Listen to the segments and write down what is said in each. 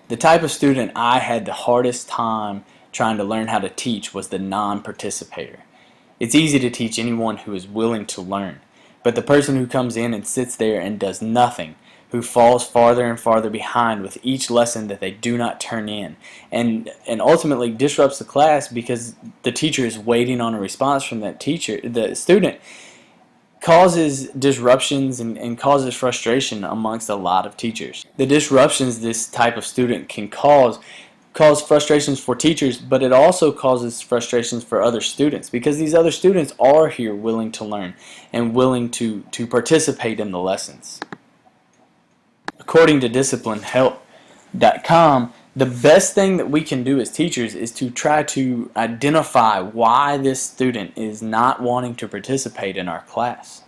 The type of student I had the hardest time trying to learn how to teach was the non-participator. It's easy to teach anyone who is willing to learn, but the person who comes in and sits there and does nothing, who falls farther and farther behind with each lesson that they do not turn in, and ultimately disrupts the class because the teacher is waiting on a response from that teacher, the student, causes disruptions and causes frustration amongst a lot of teachers. The disruptions this type of student can cause frustrations for teachers, but it also causes frustrations for other students because these other students are here willing to learn and willing to participate in the lessons. According to DisciplineHelp.com, the best thing that we can do as teachers is to try to identify why this student is not wanting to participate in our class.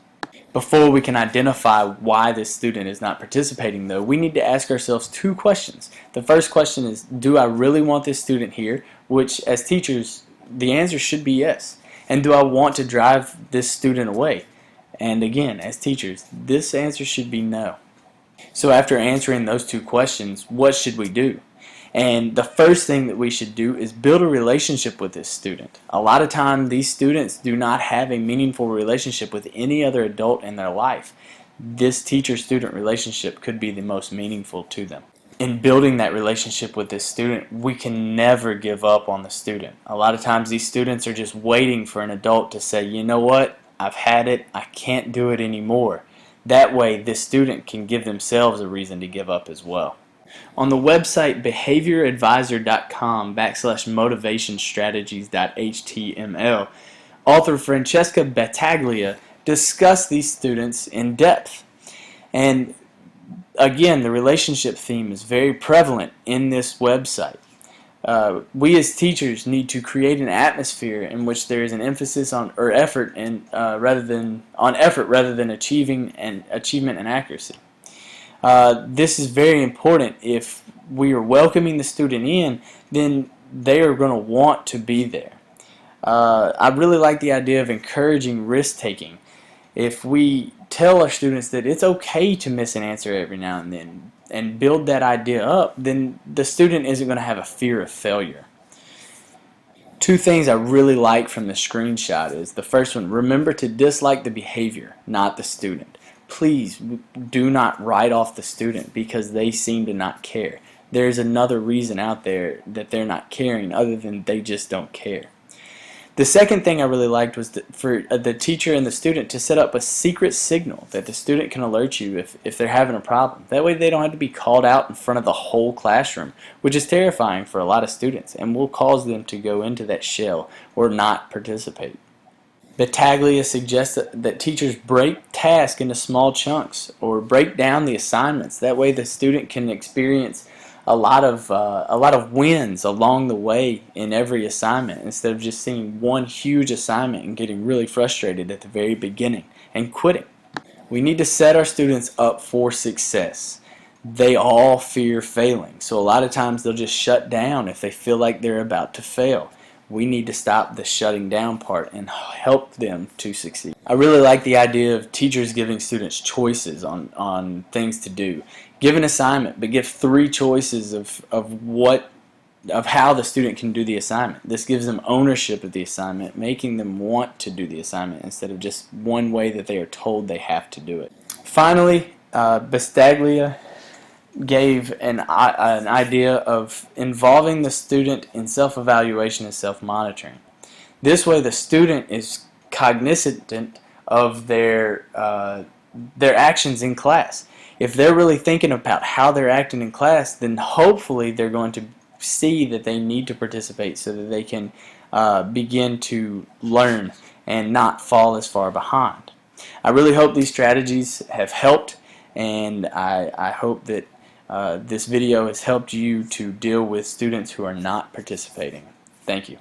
Before we can identify why this student is not participating, though, we need to ask ourselves two questions. The first question is, do I really want this student here? Which, as teachers, the answer should be yes. And do I want to drive this student away? And again, as teachers, this answer should be no. So after answering those two questions, what should we do? And the first thing that we should do is build a relationship with this student. A lot of times these students do not have a meaningful relationship with any other adult in their life. This teacher-student relationship could be the most meaningful to them. In building that relationship with this student, we can never give up on the student. A lot of times these students are just waiting for an adult to say, you know what, I've had it, I can't do it anymore. That way this student can give themselves a reason to give up as well. On the website behavioradvisor.com/motivationstrategies.html, author Francesca Battaglia discussed these students in depth. And again, the relationship theme is very prevalent in this website. We as teachers need to create an atmosphere in which there is an emphasis on effort rather than achievement and accuracy. This is very important. If we are welcoming the student in, then they are going to want to be there. I really like the idea of encouraging risk-taking. If we tell our students that it's okay to miss an answer every now and then and build that idea up, then the student isn't going to have a fear of failure. Two things I really like from the screenshot is the first one, remember to dislike the behavior, not the student. Please do not write off the student because they seem to not care. There's another reason out there that they're not caring other than they just don't care. The second thing I really liked was for the teacher and the student to set up a secret signal that the student can alert you if they're having a problem. That way they don't have to be called out in front of the whole classroom, which is terrifying for a lot of students and will cause them to go into that shell or not participate. Battaglia suggests that teachers break tasks into small chunks or break down the assignments. That way the student can experience a lot of wins along the way in every assignment instead of just seeing one huge assignment and getting really frustrated at the very beginning and quitting. We need to set our students up for success. They all fear failing, so a lot of times they'll just shut down if they feel like they're about to fail. We need to stop the shutting down part and help them to succeed. I really like the idea of teachers giving students choices on things to do. Give an assignment, but give 3 choices of how the student can do the assignment. This gives them ownership of the assignment, making them want to do the assignment instead of just one way that they are told they have to do it. Finally, Battaglia gave an idea of involving the student in self-evaluation and self-monitoring. This way the student is cognizant of their actions in class. If they're really thinking about how they're acting in class, then hopefully they're going to see that they need to participate so that they can begin to learn and not fall as far behind. I really hope these strategies have helped, and I hope that this video has helped you to deal with students who are not participating. Thank you.